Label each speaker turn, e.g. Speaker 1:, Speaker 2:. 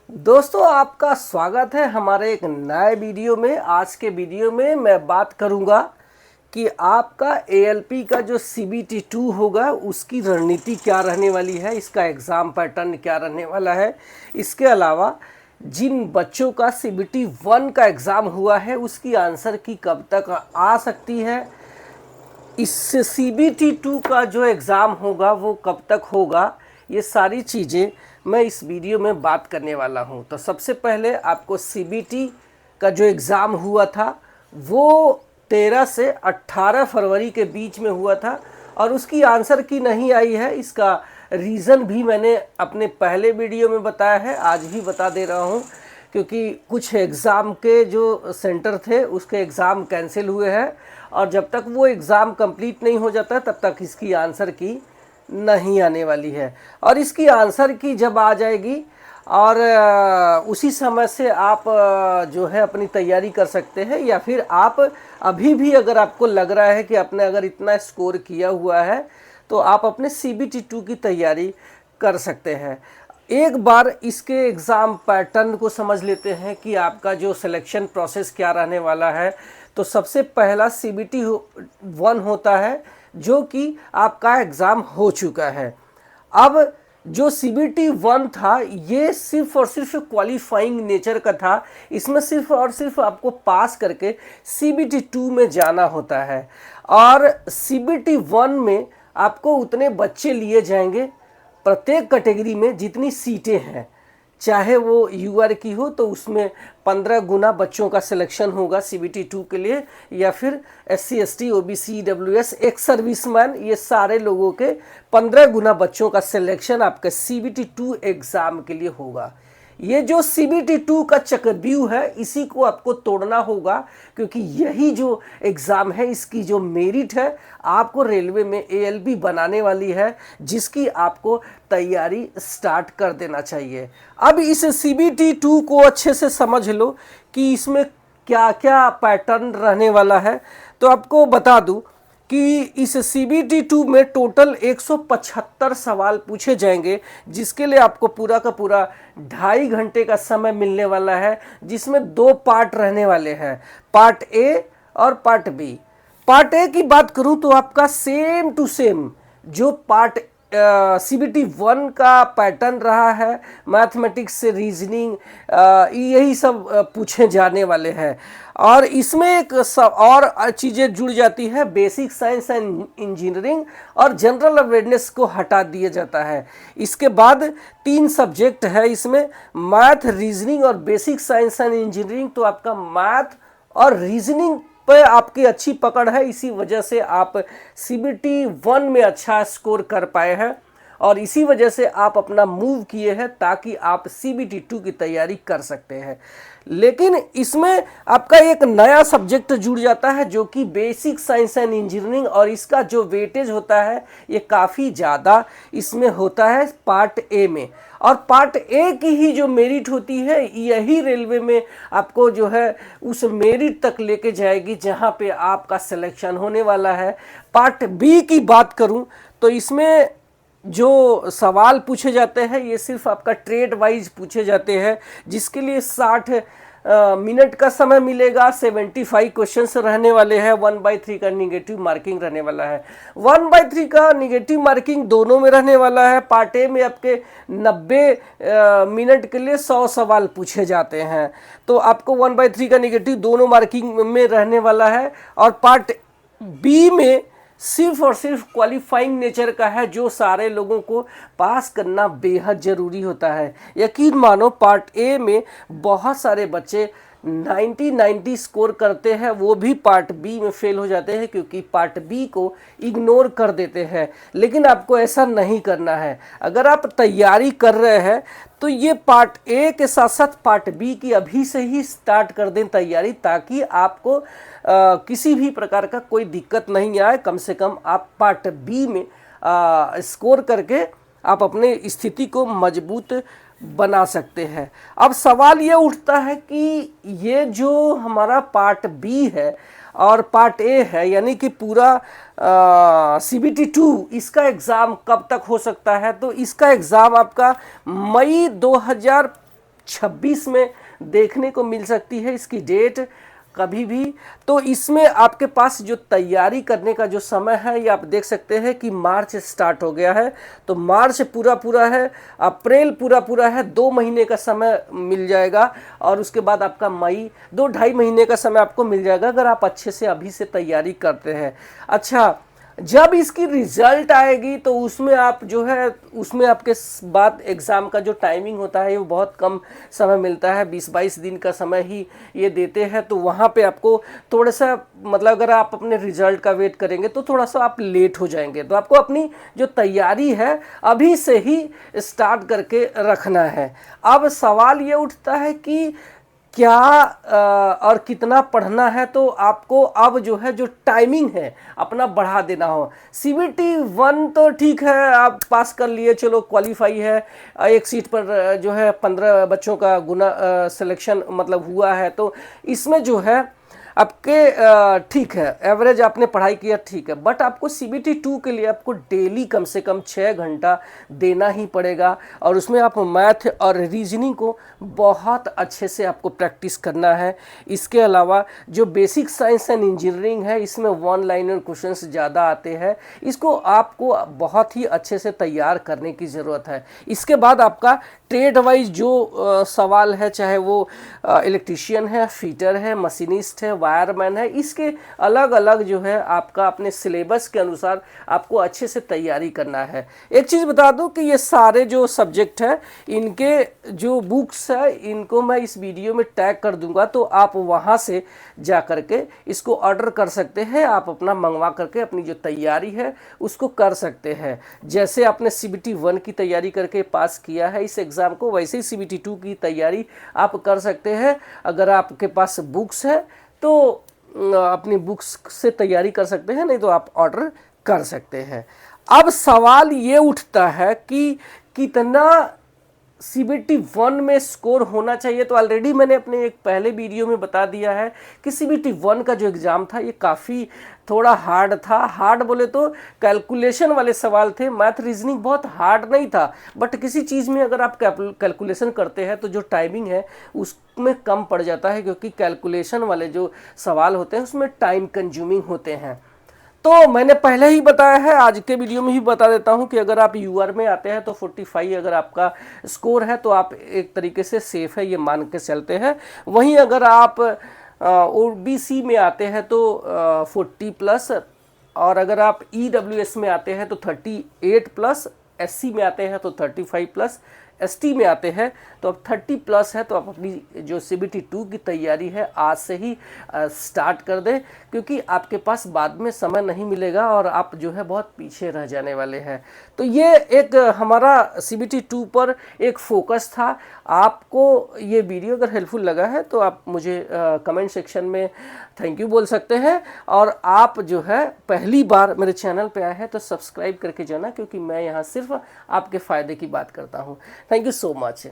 Speaker 1: दोस्तों, आपका स्वागत है हमारे एक नए वीडियो में। आज के वीडियो में मैं बात करूंगा कि आपका एएलपी का जो सीबीटी 2 होगा उसकी रणनीति क्या रहने वाली है, इसका एग्ज़ाम पैटर्न क्या रहने वाला है। इसके अलावा जिन बच्चों का सीबीटी 1 का एग्ज़ाम हुआ है उसकी आंसर की कब तक आ सकती है, इससे सीबीटी 2 का जो एग्ज़ाम होगा वो कब तक होगा, ये सारी चीज़ें मैं इस वीडियो में बात करने वाला हूं। तो सबसे पहले आपको सीबीटी का जो एग्ज़ाम हुआ था वो 13 से 18 फरवरी के बीच में हुआ था और उसकी आंसर की नहीं आई है। इसका रीज़न भी मैंने अपने पहले वीडियो में बताया है, आज भी बता दे रहा हूं, क्योंकि कुछ एग्ज़ाम के जो सेंटर थे उसके एग्ज़ाम कैंसिल हुए हैं और जब तक वो एग्ज़ाम कंप्लीट नहीं हो जाता तब तक इसकी आंसर की नहीं आने वाली है। और इसकी आंसर की जब आ जाएगी और उसी समय से आप जो है अपनी तैयारी कर सकते हैं, या फिर आप अभी भी अगर आपको लग रहा है कि आपने अगर इतना स्कोर किया हुआ है तो आप अपने सीबीटी 2 की तैयारी कर सकते हैं। एक बार इसके एग्ज़ाम पैटर्न को समझ लेते हैं कि आपका जो सिलेक्शन प्रोसेस क्या रहने वाला है। तो सबसे पहला सीबीटी 1 होता है जो कि आपका एग्ज़ाम हो चुका है। अब जो सीबीटी 1 था ये सिर्फ और सिर्फ क्वालिफाइंग नेचर का था, इसमें सिर्फ और सिर्फ आपको पास करके सीबीटी 2 में जाना होता है। और सीबीटी 1 में आपको उतने बच्चे लिए जाएंगे प्रत्येक कैटेगरी में जितनी सीटें हैं, चाहे वो यूआर की हो तो उसमें 15 गुना बच्चों का सिलेक्शन होगा सीबीटी 2 के लिए, या फिर SC ST OBC EWS ex serviceman, ये सारे लोगों के 15 गुना बच्चों का सिलेक्शन आपके सीबीटी 2 एग्ज़ाम के लिए होगा। ये जो सीबीटी 2 का चक्रव्यूह है इसी को आपको तोड़ना होगा, क्योंकि यही जो एग्ज़ाम है इसकी जो मेरिट है आपको रेलवे में एएलपी बनाने वाली है, जिसकी आपको तैयारी स्टार्ट कर देना चाहिए। अब इस सीबीटी 2 को अच्छे से समझ लो कि इसमें क्या क्या पैटर्न रहने वाला है। तो आपको बता दूं कि इस सीबीटी 2 में टोटल 175 सवाल पूछे जाएंगे, जिसके लिए आपको पूरा का पूरा 2.5 घंटे का समय मिलने वाला है, जिसमें 2 पार्ट रहने वाले हैं, पार्ट ए और पार्ट बी। पार्ट ए की बात करूं तो आपका सेम टू सेम जो पार्ट सीबीटी 1 का पैटर्न रहा है, मैथमेटिक्स से रीजनिंग, यही सब पूछे जाने वाले हैं। और इसमें एक और चीज़ें जुड़ जाती है, बेसिक साइंस एंड इंजीनियरिंग और जनरल अवेयरनेस को हटा दिया जाता है। इसके बाद 3 सब्जेक्ट है इसमें, मैथ, रीजनिंग और बेसिक साइंस एंड इंजीनियरिंग। तो आपका मैथ और रीजनिंग पे आपकी अच्छी पकड़ है, इसी वजह से आप सीबीटी 1 में अच्छा स्कोर कर पाए हैं और इसी वजह से आप अपना मूव किए हैं ताकि आप सीबीटी 2 की तैयारी कर सकते हैं। लेकिन इसमें आपका एक नया सब्जेक्ट जुड़ जाता है जो कि बेसिक साइंस एंड इंजीनियरिंग, और इसका जो वेटेज होता है ये काफ़ी ज़्यादा इसमें होता है पार्ट ए में। और पार्ट ए की ही जो मेरिट होती है यही रेलवे में आपको जो है उस मेरिट तक लेके जाएगी जहां पे आपका सिलेक्शन होने वाला है। पार्ट बी की बात करूं तो इसमें जो सवाल पूछे जाते हैं ये सिर्फ आपका ट्रेड वाइज पूछे जाते हैं, जिसके लिए 60 मिनट का समय मिलेगा। 75 क्वेश्चंस रहने वाले हैं। 1/3 का निगेटिव मार्किंग रहने वाला है। 1/3 का निगेटिव मार्किंग दोनों में रहने वाला है। पार्ट ए में आपके 90 मिनट के लिए 100 सवाल पूछे जाते हैं, तो आपको 1/3 का निगेटिव दोनों मार्किंग में रहने वाला है। और पार्ट बी में सिर्फ और सिर्फ क्वालिफाइंग नेचर का है, जो सारे लोगों को पास करना बेहद ज़रूरी होता है। यकीन मानो पार्ट ए में बहुत सारे बच्चे 90 स्कोर करते हैं, वो भी पार्ट बी में फेल हो जाते हैं क्योंकि पार्ट बी को इग्नोर कर देते हैं। लेकिन आपको ऐसा नहीं करना है। अगर आप तैयारी कर रहे हैं तो ये पार्ट ए के साथ साथ पार्ट बी की अभी से ही स्टार्ट कर दें तैयारी, ताकि आपको किसी भी प्रकार का कोई दिक्कत नहीं आए। कम से कम आप पार्ट बी में स्कोर करके आप अपने स्थिति को मजबूत बना सकते हैं। अब सवाल ये उठता है कि ये जो हमारा पार्ट बी है और पार्ट ए है, यानी कि पूरा सीबीटी 2, इसका एग्ज़ाम कब तक हो सकता है? तो इसका एग्ज़ाम आपका मई 2026 में देखने को मिल सकती है इसकी डेट कभी भी। तो इसमें आपके पास जो तैयारी करने का जो समय है ये आप देख सकते हैं कि मार्च स्टार्ट हो गया है, तो मार्च पूरा है, अप्रैल पूरा है, 2 महीने का समय मिल जाएगा और उसके बाद आपका मई 2-2.5 महीने का समय आपको मिल जाएगा अगर आप अच्छे से अभी से तैयारी करते हैं। अच्छा, जब इसकी रिजल्ट आएगी तो उसमें आप जो है उसमें आपके बाद एग्ज़ाम का जो टाइमिंग होता है वो बहुत कम समय मिलता है, 20-22 दिन का समय ही ये देते हैं। तो वहाँ पे आपको थोड़ा सा मतलब अगर आप अपने रिजल्ट का वेट करेंगे तो थोड़ा सा आप लेट हो जाएंगे। तो आपको अपनी जो तैयारी है अभी से ही स्टार्ट करके रखना है। अब सवाल ये उठता है कि क्या और कितना पढ़ना है, तो आपको अब जो है जो टाइमिंग है अपना बढ़ा देना हो। CBT 1 तो ठीक है, आप पास कर लिए, चलो क्वालिफाई है, एक सीट पर जो है 15 बच्चों का गुना सिलेक्शन मतलब हुआ है, तो इसमें जो है आपके ठीक है, एवरेज आपने पढ़ाई किया ठीक है, बट आपको CBT 2 के लिए आपको डेली कम से कम 6 घंटा देना ही पड़ेगा और उसमें आप मैथ और रीजनिंग को बहुत अच्छे से आपको प्रैक्टिस करना है। इसके अलावा जो बेसिक साइंस एंड इंजीनियरिंग है इसमें 1 लाइनर क्वेश्चंस ज़्यादा आते हैं, इसको आपको बहुत ही अच्छे से तैयार करने की ज़रूरत है। इसके बाद आपका ट्रेड वाइज जो सवाल है, चाहे वो इलेक्ट्रीशियन है, फिटर है, मशीनिस्ट है, वायरमैन है, इसके अलग अलग जो है आपका अपने सिलेबस के अनुसार आपको अच्छे से तैयारी करना है। एक चीज़ बता दूं कि ये सारे जो सब्जेक्ट है इनके जो बुक्स है इनको मैं इस वीडियो में टैग कर दूंगा, तो आप वहाँ से जा करके इसको ऑर्डर कर सकते हैं, आप अपना मंगवा करके अपनी जो तैयारी है उसको कर सकते हैं। जैसे आपने CBT 1 की तैयारी करके पास किया है इस एग्ज़ाम को, वैसे ही CBT 2 की तैयारी आप कर सकते हैं। अगर आपके पास बुक्स है तो अपनी बुक्स से तैयारी कर सकते हैं, नहीं तो आप ऑर्डर कर सकते हैं। अब सवाल ये उठता है कि कितना CBT 1 में स्कोर होना चाहिए। तो ऑलरेडी मैंने अपने एक पहले वीडियो में बता दिया है कि CBT 1 का जो एग्ज़ाम था ये काफ़ी थोड़ा हार्ड था। हार्ड बोले तो कैलकुलेशन वाले सवाल थे, मैथ रीजनिंग बहुत हार्ड नहीं था, बट किसी चीज़ में अगर आप कैलकुलेशन करते हैं तो जो टाइमिंग है उसमें कम पड़ जाता है, क्योंकि कैलकुलेशन वाले जो सवाल होते हैं उसमें टाइम कंज्यूमिंग होते हैं। तो मैंने पहले ही बताया है, आज के वीडियो में ही बता देता हूं कि अगर आप UR में आते हैं तो 45 अगर आपका स्कोर है तो आप एक तरीके से सेफ है ये मान के चलते हैं। वहीं अगर आप OBC में आते हैं तो 40+, और अगर आप EWS में आते हैं तो 38+, SC में आते हैं तो 35+, ST में आते हैं तो अब 30+ है। तो आप अपनी जो CBT 2 की तैयारी है आज से ही स्टार्ट कर दें, क्योंकि आपके पास बाद में समय नहीं मिलेगा और आप जो है बहुत पीछे रह जाने वाले हैं। तो ये एक हमारा CBT 2 पर एक फोकस था। आपको ये वीडियो अगर हेल्पफुल लगा है तो आप मुझे कमेंट सेक्शन में थैंक यू बोल सकते हैं, और आप जो है पहली बार मेरे चैनल पे आए हैं तो सब्सक्राइब करके जाना, क्योंकि मैं यहाँ सिर्फ आपके फ़ायदे की बात करता हूँ। Thank you so much.